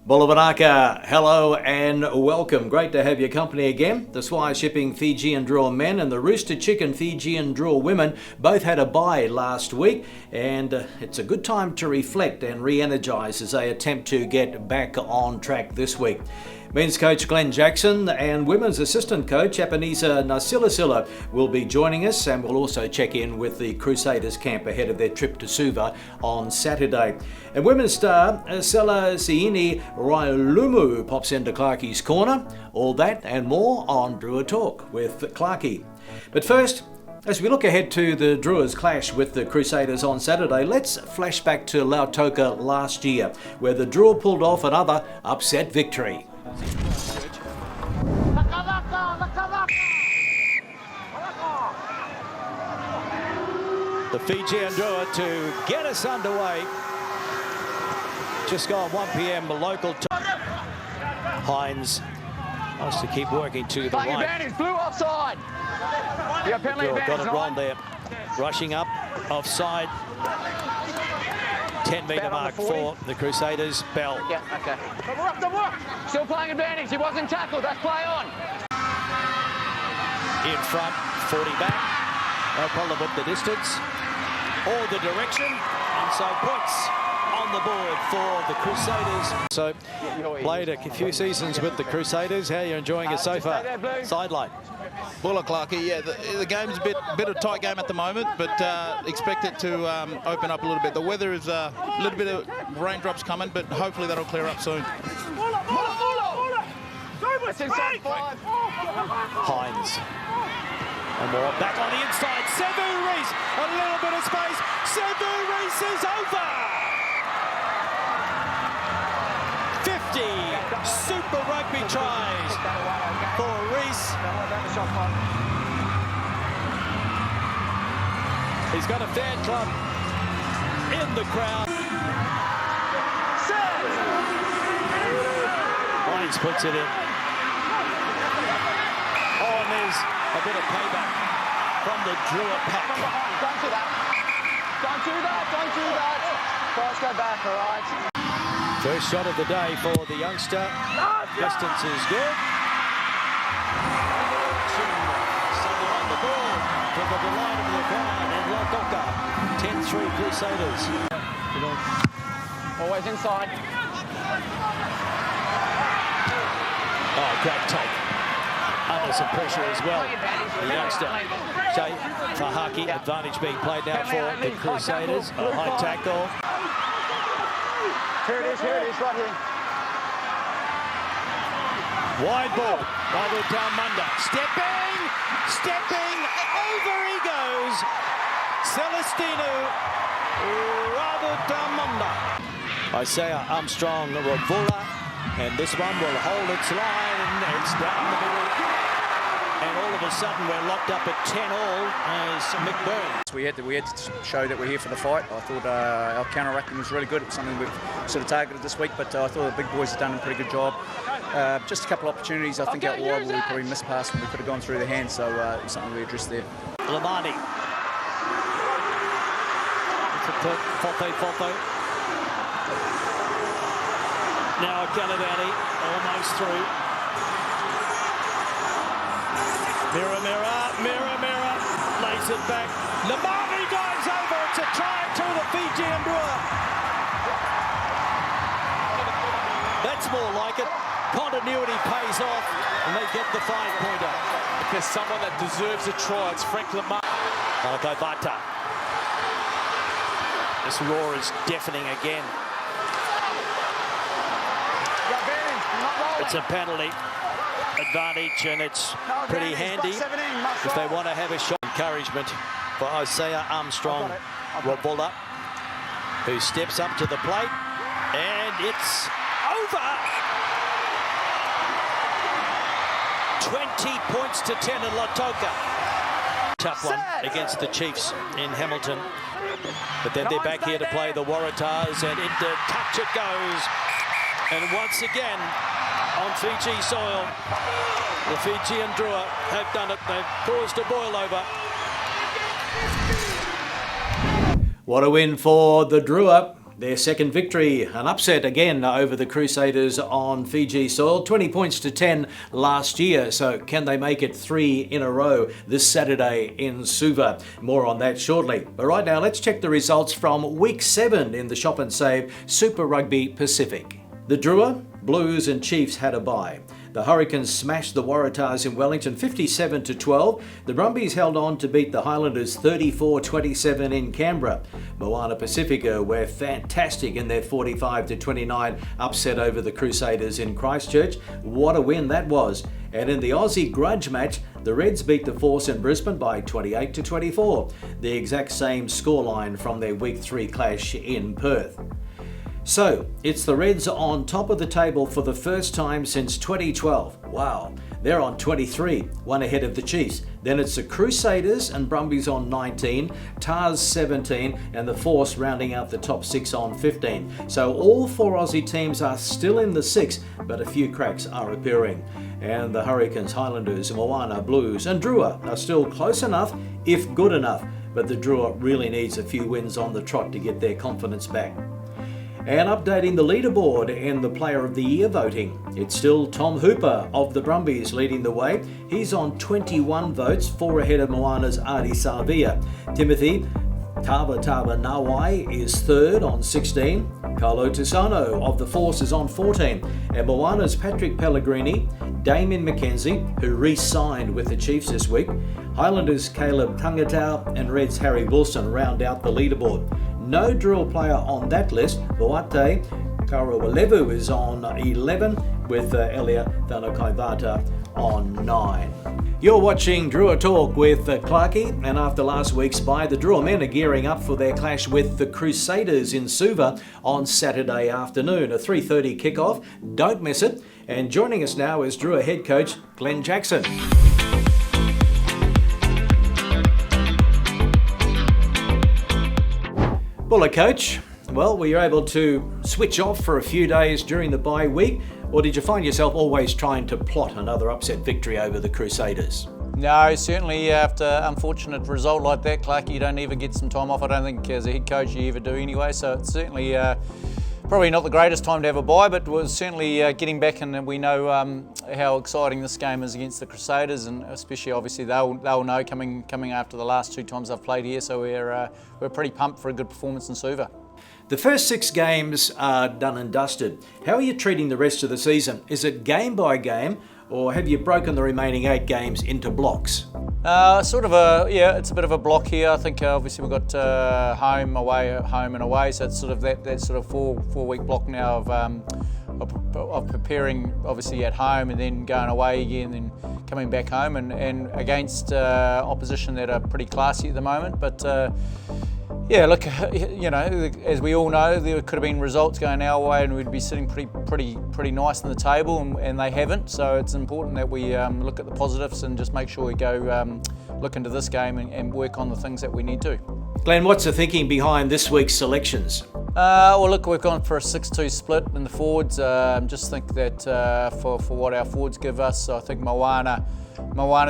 Bulawanaka, hello and welcome. Great to have your company again. The Swire Shipping Fijian Drua men and the Rooster Chicken Fijian Drua women both had a bye last week, and it's a good time to reflect and re-energise as they attempt to get back on track this week. Men's coach Glen Jackson and women's assistant coach Apenisa Nasilasila will be joining us, and we'll also check in with the Crusaders camp ahead of their trip to Suva on Saturday. And women's star Selasini Railumu pops into Clarkie's corner. All that and more on Drua Talk with Clarkie. But first, as we look ahead to the Drua's clash with the Crusaders on Saturday, let's flash back to Laoka last year, where the Drua pulled off another upset victory. The Fijian Drua to get us underway. Just gone 1 p.m. local time. Hines wants to keep working to the right. Advantage, blue offside. Yeah, penalty advantage. Got it wrong there. Rushing up, offside. 10-metre mark for the Crusaders. Bell. Yeah, okay. Don't work. Still playing advantage. He wasn't tackled. That's play on. In front, 40 back. No problem with the distance or the direction. And so points on the board for the Crusaders. So played a few seasons with the Crusaders. How are you enjoying it so far? Sideline. Well, Clarkie, yeah, the game's a bit of a tight game at the moment, but expect it to open up a little bit. The weather is a little bit of raindrops coming, but hopefully that'll clear up soon. Hines. And more back on the inside. Sevu Reece, a little bit of space. Sevu Reece is over. 50 Super Rugby tries for Reece. He's got a fan club in the crowd. Hines puts it in. Oh, and there's a bit of payback from the Drua pack. Don't do that. Don't do that. Don't do that. First go back, all right. First shot of the day for the youngster. Distance is good. Something on the ball to the delight of the crowd in Laoka. 10-3 Crusaders. Always inside. Oh, great take. Under some pressure as well. The youngster, Jay Fahaki, advantage being played now for the Crusaders. A high tackle. Here it is, right here. Wide ball, Ravu Munda. Stepping, over he goes. Celestino Ravu Munda. Isaiah Armstrong Ravula, and this one will hold its line, and it's down the middle. And all of a sudden we're locked up at 10-all as Mick Burns. We had to show that we're here for the fight. I thought our counter-acting was really good. It was something we've sort of targeted this week, but I thought the big boys have done a pretty good job. Just a couple of opportunities, I think, out wide where we probably missed past when we could have gone through the hands, so it was something we addressed there. Lamani. Fofo. Now Galavani, almost through. Mirror, lays it back. Lamani dives over. It's a try to the Fijian Drua. That's more like it. Continuity pays off, and they get the 5-pointer. If there's someone that deserves a try, it's Frank Lamani. Malakai Vata. This roar is deafening again. It's a penalty. Advantage, and it's pretty handy if they want to have a shot. Encouragement for Isaiah Armstrong Ravula, who steps up to the plate, and it's over. 20 points to 10 in Laoka. Tough one against the Chiefs in Hamilton, but then they're back here to play the Waratahs, and into touch it goes, and once again on Fiji soil, the Fijian Drua have done it. They've caused a boil over. What a win for the Drua. Their second victory, an upset again over the Crusaders on Fiji soil, 20 points to 10 last year. So can they make it 3 in a row this Saturday in Suva? More on that shortly. But right now, let's check the results from Week 7 in the Shop and Save Super Rugby Pacific. The Drua, Blues and Chiefs had a bye. The Hurricanes smashed the Waratahs in Wellington 57-12. The Brumbies held on to beat the Highlanders 34-27 in Canberra. Moana Pacifica were fantastic in their 45-29 upset over the Crusaders in Christchurch. What a win that was. And in the Aussie grudge match, the Reds beat the Force in Brisbane by 28-24. The exact same scoreline from their Week 3 clash in Perth. So, it's the Reds on top of the table for the first time since 2012. Wow, they're on 23, one ahead of the Chiefs. Then it's the Crusaders and Brumbies on 19, Tars 17, and the Force rounding out the top 6 on 15. So all 4 Aussie teams are still in the 6, but a few cracks are appearing. And the Hurricanes, Highlanders, Moana, Blues, and Drua are still close enough, if good enough. But the Drua really needs a few wins on the trot to get their confidence back. And updating the leaderboard in the Player of the Year voting, it's still Tom Hooper of the Brumbies leading the way. He's on 21 votes, 4 ahead of Moana's Adi Savia. Timothy Tava Nawai is third on 16. Carlo Tisano of the Force is on 14. And Moana's Patrick Pellegrini, Damien McKenzie, who re-signed with the Chiefs this week, Highlanders' Caleb Tangatau and Reds' Harry Wilson round out the leaderboard. No drill player on that list. Boate Karawalevu is on 11 with Elia Thanokaivata on 9. You're watching Drua Talk with Clarkie, and after last week's bye, the Drua men are gearing up for their clash with the Crusaders in Suva on Saturday afternoon, a 3:30 kickoff. Don't miss it. And joining us now is Drua head coach Glen Jackson. Well, Coach, were you able to switch off for a few days during the bye week, or did you find yourself always trying to plot another upset victory over the Crusaders? No, certainly after an unfortunate result like that, Clarkie, you don't ever get some time off. I don't think as a head coach you ever do anyway, so it's certainly probably not the greatest time to have a bye, but we're certainly getting back, and we know how exciting this game is against the Crusaders, and especially obviously they'll know coming after the last 2 times they've played here, so we're pretty pumped for a good performance in Suva. The first 6 games are done and dusted. How are you treating the rest of the season? Is it game by game, or have you broken the remaining 8 games into blocks? It's a bit of a block here. I think obviously we've got home and away, so it's sort of that sort of four week block now of preparing obviously at home and then going away again and coming back home and against opposition that are pretty classy at the moment. But look, as we all know, there could have been results going our way and we'd be sitting pretty nice on the table, and they haven't. So it's important that we look at the positives and just make sure we go look into this game and work on the things that we need to. Glenn, what's the thinking behind this week's selections? We've gone for a 6-2 split in the forwards. Just think that for what our forwards give us, I think Moana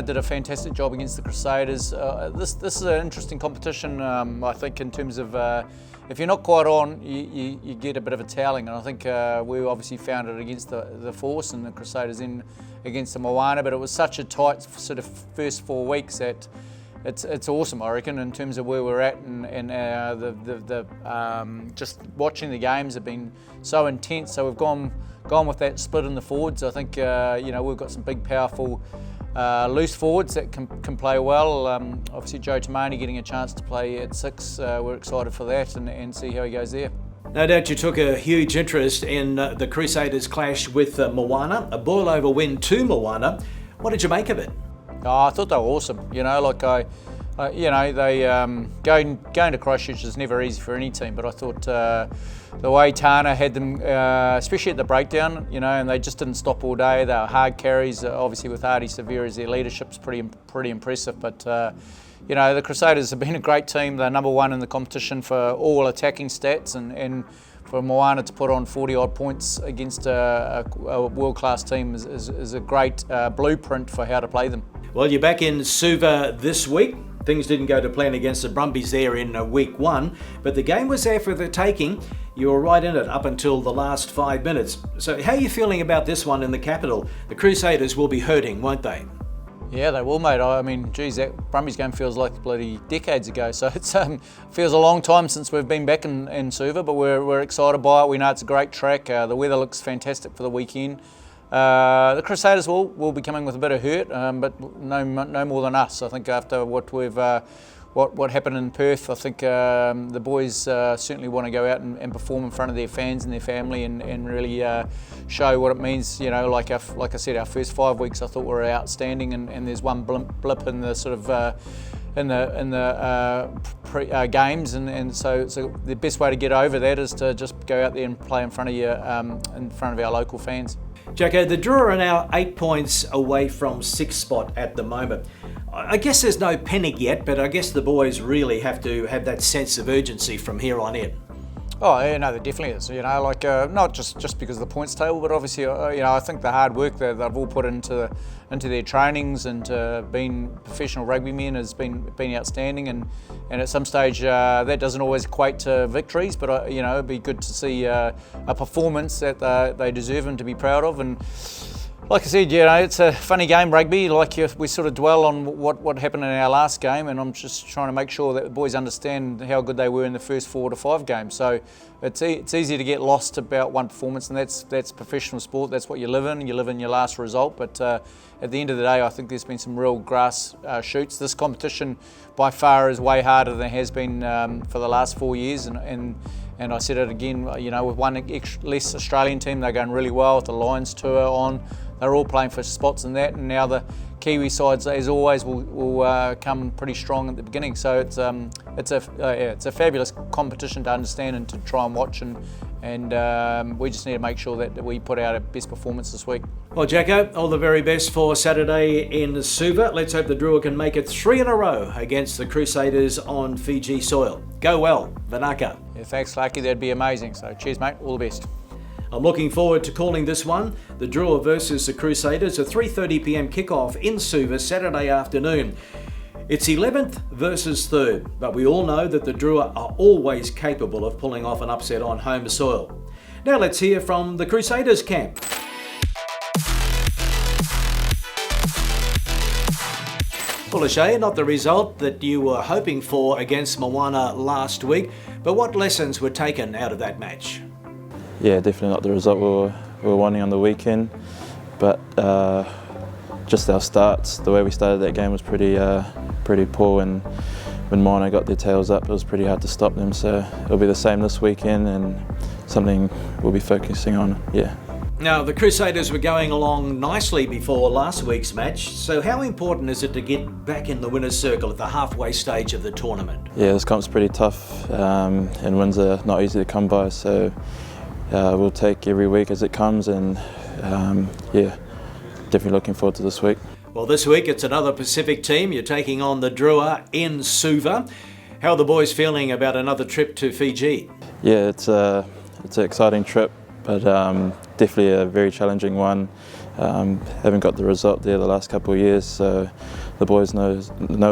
did a fantastic job against the Crusaders. This is an interesting competition, I think, in terms of if you're not quite on, you get a bit of a toweling, and I think we obviously found it against the Force and the Crusaders in against the Moana, but it was such a tight sort of first 4 weeks that it's awesome, I reckon, in terms of where we're at, and the just watching the games have been so intense. So we've gone with that split in the forwards. I think we've got some big, powerful loose forwards that can play well. Obviously Joe Tamani getting a chance to play at 6. We're excited for that and see how he goes there. No doubt you took a huge interest in the Crusaders' clash with Moana, a boil-over win to Moana. What did you make of it? I thought they were awesome. Going to Christchurch is never easy for any team, but I thought the way Tana had them, especially at the breakdown, and they just didn't stop all day. They were hard carries. Obviously, with Adi Savira's, their leadership's pretty impressive. But the Crusaders have been a great team. They're number 1 in the competition for all attacking stats, and for Moana to put on 40-odd points against a world-class team is a great blueprint for how to play them. Well, you're back in Suva this week. Things didn't go to plan against the Brumbies there in week 1, but the game was there for the taking. You were right in it up until the last 5 minutes. So how are you feeling about this one in the capital? The Crusaders will be hurting, won't they? Yeah, they will, mate. I mean, geez, that Brumbies game feels like bloody decades ago. So it feels a long time since we've been back in Suva, but we're excited by it. We know it's a great track. The weather looks fantastic for the weekend. The Crusaders will be coming with a bit of hurt, but no more than us. I think after what happened in Perth, I think the boys certainly want to go out and perform in front of their fans and their family and really show what it means. You know, like I said, our first 5 weeks I thought were outstanding, and there's one blip in the sort of in the games, and so the best way to get over that is to just go out there and play in front of our local fans. Jacko, the Drua are now 8 points away from sixth spot at the moment. I guess there's no panic yet, but I guess the boys really have to have that sense of urgency from here on in. Oh yeah, no, there definitely is. You know, like not just because of the points table, but obviously, I think the hard work that they've all put into their trainings and being professional rugby men has been outstanding. And at some stage, that doesn't always equate to victories, but it'd be good to see a performance that they deserve and to be proud of. And like I said, it's a funny game, rugby. Like we sort of dwell on what happened in our last game, and I'm just trying to make sure that the boys understand how good they were in the first 4 to 5 games. So it's easy to get lost about one performance, and that's professional sport. That's what you live in. You live in your last result. But at the end of the day, I think there's been some real grass shoots. This competition by far is way harder than it has been for the last 4 years, and I said it again. With one less Australian team, they're going really well. With the Lions tour on, they're all playing for spots in that, and now the Kiwi sides, as always, will come pretty strong at the beginning. So it's a fabulous competition to understand and to try and watch, and we just need to make sure that we put out our best performance this week. Well, Jacko, all the very best for Saturday in Suva. Let's hope the Drua can make it 3 in a row against the Crusaders on Fiji soil. Go well, Vanaka. Yeah, thanks, Clarkie. That'd be amazing. So cheers, mate. All the best. I'm looking forward to calling this one. The Drua versus the Crusaders, a 3:30pm kickoff in Suva Saturday afternoon. It's 11th versus 3rd, but we all know that the Drua are always capable of pulling off an upset on home soil. Now let's hear from the Crusaders camp. Well, O'Shea, not the result that you were hoping for against Moana last week, but what lessons were taken out of that match? Yeah, definitely not the result we were wanting on the weekend, but just our starts, the way we started that game was pretty poor, and when Moana got their tails up, it was pretty hard to stop them. So it'll be the same this weekend, and something we'll be focusing on. Yeah. Now, the Crusaders were going along nicely before last week's match, so how important is it to get back in the winner's circle at the halfway stage of the tournament? Yeah, this comp's pretty tough, and wins are not easy to come by, so we'll take every week as it comes, and definitely looking forward to this week. Well, this week it's another Pacific team. You're taking on the Drua in Suva. How are the boys feeling about another trip to Fiji? Yeah, it's an exciting trip, but definitely a very challenging one. Haven't got the result there the last couple of years, so the boys know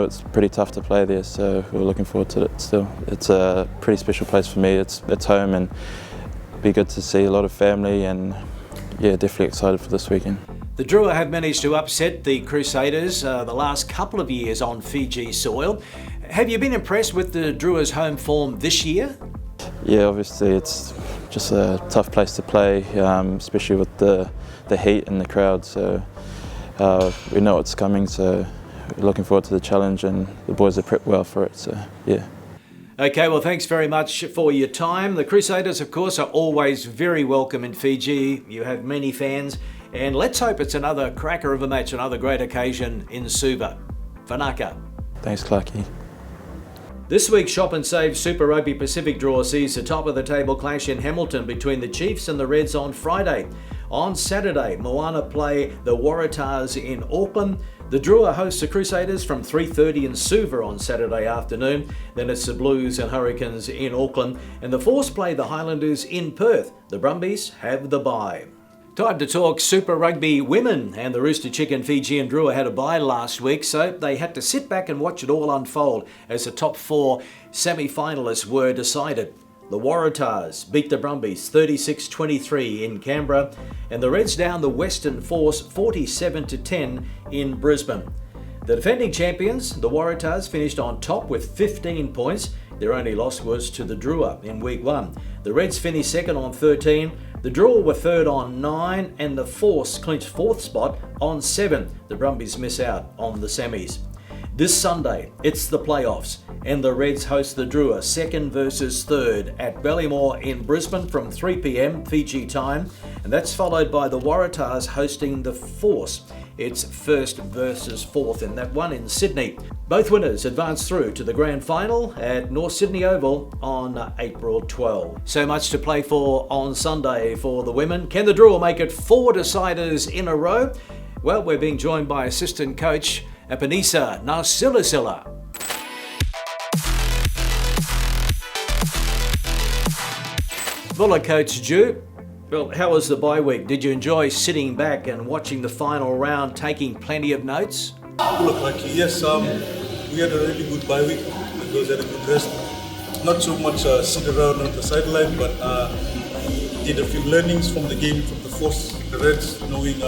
it's pretty tough to play there, so we're looking forward to it still. It's a pretty special place for me. It's home, and be good to see a lot of family, and yeah, definitely excited for this weekend. The Drua have managed to upset the Crusaders the last couple of years on Fiji soil. Have you been impressed with the Drua's home form this year? Yeah, obviously it's just a tough place to play, especially with the heat and the crowd, so we know what's coming, so we're looking forward to the challenge, and the boys are prepped well for it, so yeah. Okay, well, thanks very much for your time. The Crusaders, of course, are always very welcome in Fiji. You have many fans, and let's hope it's another cracker of a match, another great occasion in Suva. Vanaka. Thanks, Clarkie. This week's Shop and Save Super Rugby Pacific draw sees the top of the table clash in Hamilton between the Chiefs and the Reds on Friday. On Saturday, Moana play the Waratahs in Auckland. The Drua hosts the Crusaders from 3:30 in Suva on Saturday afternoon. Then it's the Blues and Hurricanes in Auckland. And the Force play the Highlanders in Perth. The Brumbies have the bye. Time to talk Super Rugby women, and the Rooster Chicken Fijian Drua had a bye last week, so they had to sit back and watch it all unfold as the top 4 semi-finalists were decided. The Waratahs beat the Brumbies 36-23 in Canberra, and the Reds down the Western Force 47-10 in Brisbane. The defending champions, the Waratahs, finished on top with 15 points. Their only loss was to the Drua in Week 1. The Reds finished second on 13. The Drua were third on 9, and the Force clinched fourth spot on 7. The Brumbies miss out on the semis. This Sunday, it's the playoffs, and the Reds host the Drua, second versus third, at Ballymore in Brisbane from 3 p.m. Fiji time, and that's followed by the Waratahs hosting the Force. It's first versus fourth in that one in Sydney. Both winners advance through to the grand final at North Sydney Oval on April 12. So much to play for on Sunday for the women. Can the Drua make it 4 deciders in a row? Well, we're being joined by assistant coach Apenisa Nasilasila. Well, Coach Drew. Well, how was the bye week? Did you enjoy sitting back and watching the final round, taking plenty of notes? Hello, Clarkie. Yes, we had a really good bye week. The girls had a good rest. Not so much sit around on the sideline, but did a few learnings from the game, from the Force, the Reds, knowing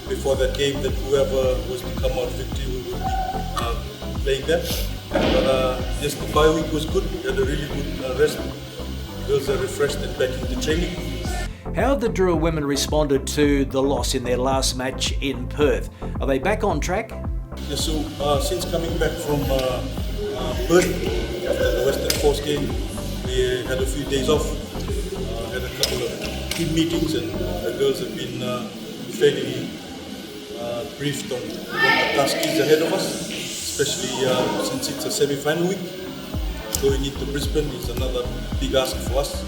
before that game that whoever was to come out victory we would be playing them. But yes, the bye week was good. We had a really good rest. The girls are refreshed and back into training. How have the Drua women responded to the loss in their last match in Perth? Are they back on track? Yeah, so since coming back from Perth, after the Western Force game, we had a few days off, had a couple of team meetings, and the girls have been fairly briefed on what the task is ahead of us, especially since it's a semi-final week. Going into Brisbane is another big ask for us,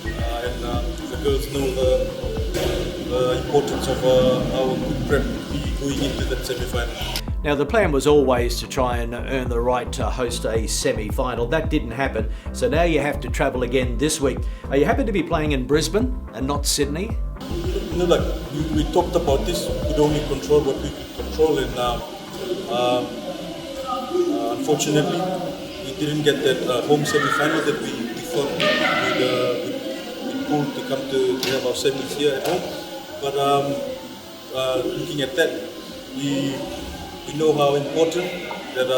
and the girls know the importance of our good prep going into that semi-final. Now, the plan was always to try and earn the right to host a semi-final. That didn't happen, so now you have to travel again this week. Are you happy to be playing in Brisbane and not Sydney? You know, like we talked about this, we could only control what we could control, and unfortunately, we didn't get that home semi-final that we thought we'd pull to come to have our semis here at home. But looking at that, we know how important that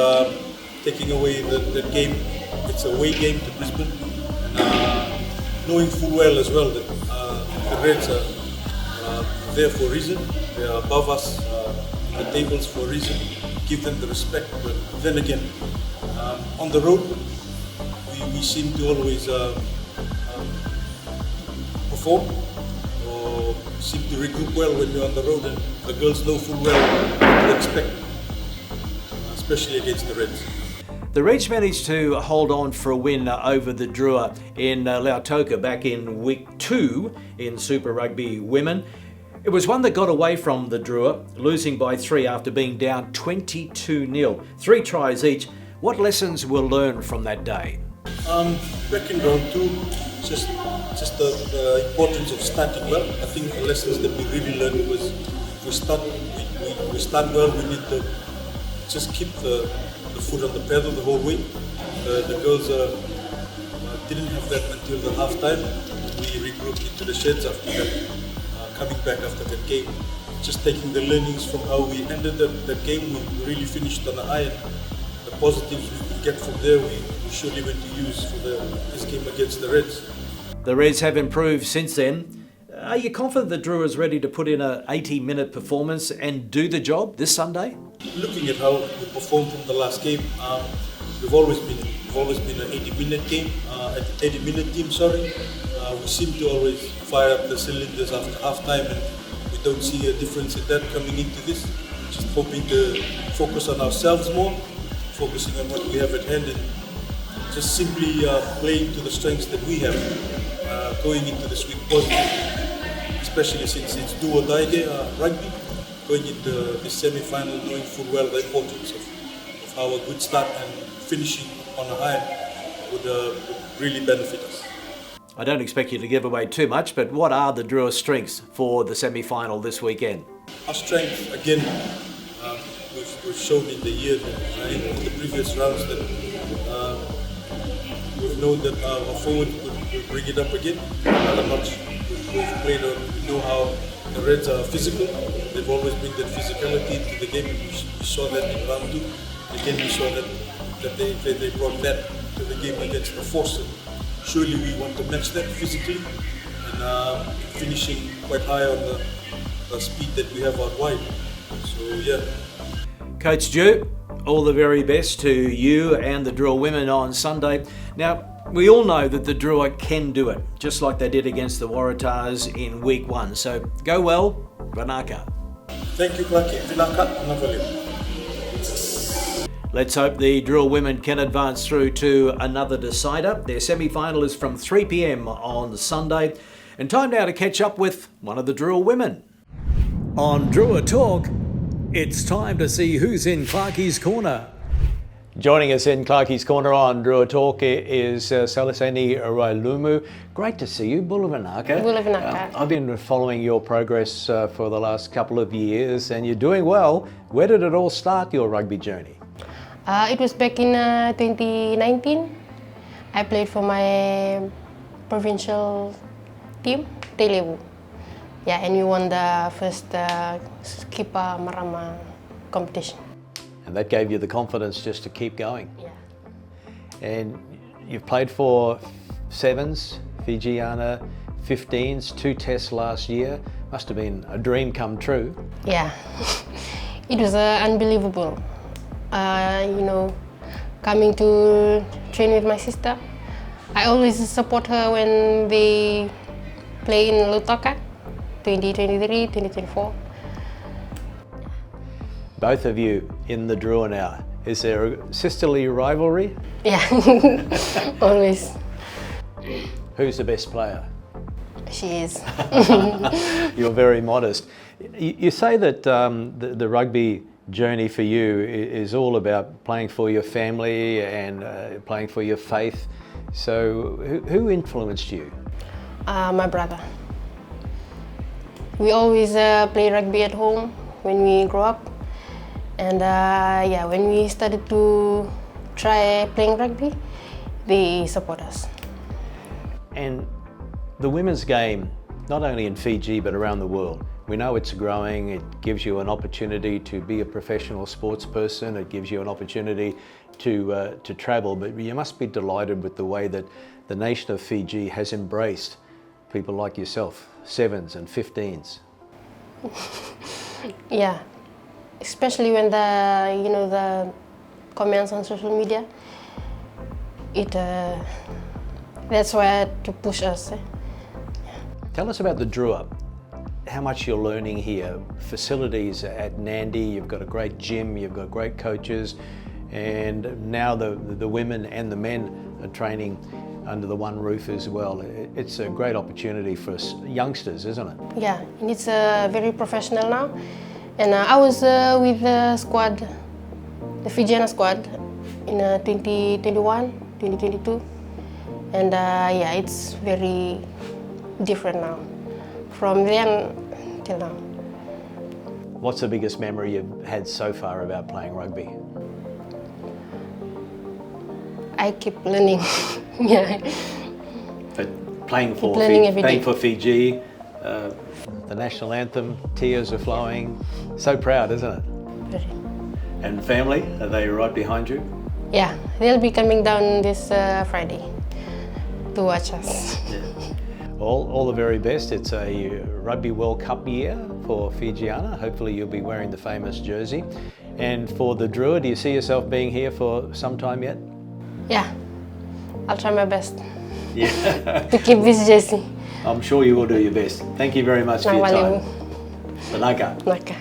taking away the game, it's a away game to Brisbane, and knowing full well as well that the Reds are there for a reason, they are above us in the tables for a reason, give them the respect. But then again, on the road, we seem to always perform or seem to regroup well when we're on the road, and the girls know full well what to expect, especially against the Reds. The Reds managed to hold on for a win over the Drua in Laoka back in Week 2 in Super Rugby Women. It was one that got away from the Drua, losing by 3 after being down 22-0. 3 tries each. What lessons were learned from that day? Back in round 2, just the importance of starting well. I think the lessons that we really learned was we start well. We need to just keep the foot on the pedal the whole way. The girls didn't have that until the half time. We regrouped into the sheds after that, coming back after that game. Just taking the learnings from how we ended that game, we really finished on a high, and the positives we could get from there, we surely went to use for this game against the Reds. The Reds have improved since then. Are you confident the Drua is ready to put in an 80-minute performance and do the job this Sunday? Looking at how we performed from the last game, we've always been an 80-minute game, an 80-minute team. We seem to always fire up the cylinders after half time, and we don't see a difference in that coming into this. Just hoping to focus on ourselves more, focusing on what we have at hand, and just simply playing to the strengths that we have going into this week positively, especially since it's do or die rugby. Going into this semi-final, knowing full well the importance of how a good start and finishing on a high would really benefit us. I don't expect you to give away too much, but what are the Drua strengths for the semi-final this weekend? Our strength, again, we've shown in the year, in the previous rounds, that we've known that our forward we'll bring it up again. Another match we've played on. We know how the Reds are physical. They've always bring that physicality to the game. We saw that in round 2. Again, we saw that they brought that to the game against the Force. Surely we want to match that physically and finishing quite high on the speed that we have out wide. So yeah. Coach Drew, all the very best to you and the Drua women on Sunday. Now, we all know that the Drua can do it, just like they did against the Waratahs in week 1. So go well, Vanaka. Thank you, Clarkie. Vinaka, Navalia. Let's hope the Drua women can advance through to another decider. Their semi-final is from 3 p.m. on Sunday. And time now to catch up with one of the Drua women. On Drua Talk, it's time to see who's in Clarkie's corner. Joining us in Clarkie's corner on Drua Talk is Salaseni Railumu. Great to see you, Bulavanaka. Bulavanaka. I've been following your progress for the last couple of years and you're doing well. Where did it all start, your rugby journey? It was back in 2019. I played for my provincial team, Telebu. Yeah, and we won the first Skipa Marama competition. And that gave you the confidence just to keep going. Yeah. And you've played for 7s, Fijiana, 15s, 2 tests last year. Must have been a dream come true. Yeah, it was unbelievable. Coming to train with my sister. I always support her when they play in Laoka, 2023, 2024. Both of you in the Drua now. Is there a sisterly rivalry? Yeah, always. Who's the best player? She is. You're very modest. You say that the rugby journey for you is all about playing for your family and playing for your faith. So who influenced you? My brother. We always play rugby at home when we grow up. And when we started to try playing rugby, they support us. And the women's game, not only in Fiji but around the world, we know it's growing. It gives you an opportunity to be a professional sports person. It gives you an opportunity to travel. But you must be delighted with the way that the nation of Fiji has embraced people like yourself, 7s and 15s. Yeah, especially when the comments on social media. That's why to push us. Tell us about the Drua. How much you're learning here. Facilities at Nandi, you've got a great gym, you've got great coaches, and now the women and the men are training under the one roof as well. It's a great opportunity for youngsters, isn't it? Yeah, and it's very professional now. And I was with the squad, the Fijiana squad, in 2021, 2022. And it's very different now, from then till now. What's the biggest memory you've had so far about playing rugby? I keep learning. Yeah. But playing for Fiji, the national anthem, tears are flowing. So proud, isn't it? Very. And family, are they right behind you? Yeah, they'll be coming down this Friday to watch us. Yeah. All the very best. It's a Rugby World Cup year for Fijiana. Hopefully you'll be wearing the famous jersey. And for the Drua, do you see yourself being here for some time yet? Yeah, I'll try my best. Yeah. To keep this jersey. I'm sure you will do your best. Thank you very much for your time. Laoka. Laoka.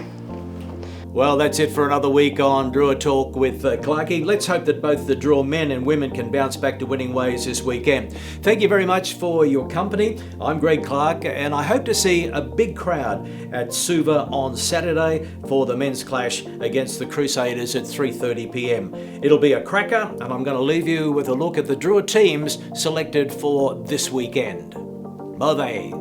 Well, that's it for another week on Drua Talk with Clarkie. Let's hope that both the Drua men and women can bounce back to winning ways this weekend. Thank you very much for your company. I'm Greg Clark, and I hope to see a big crowd at Suva on Saturday for the men's clash against the Crusaders at 3:30 p.m. It'll be a cracker, and I'm going to leave you with a look at the Drua teams selected for this weekend. Bye.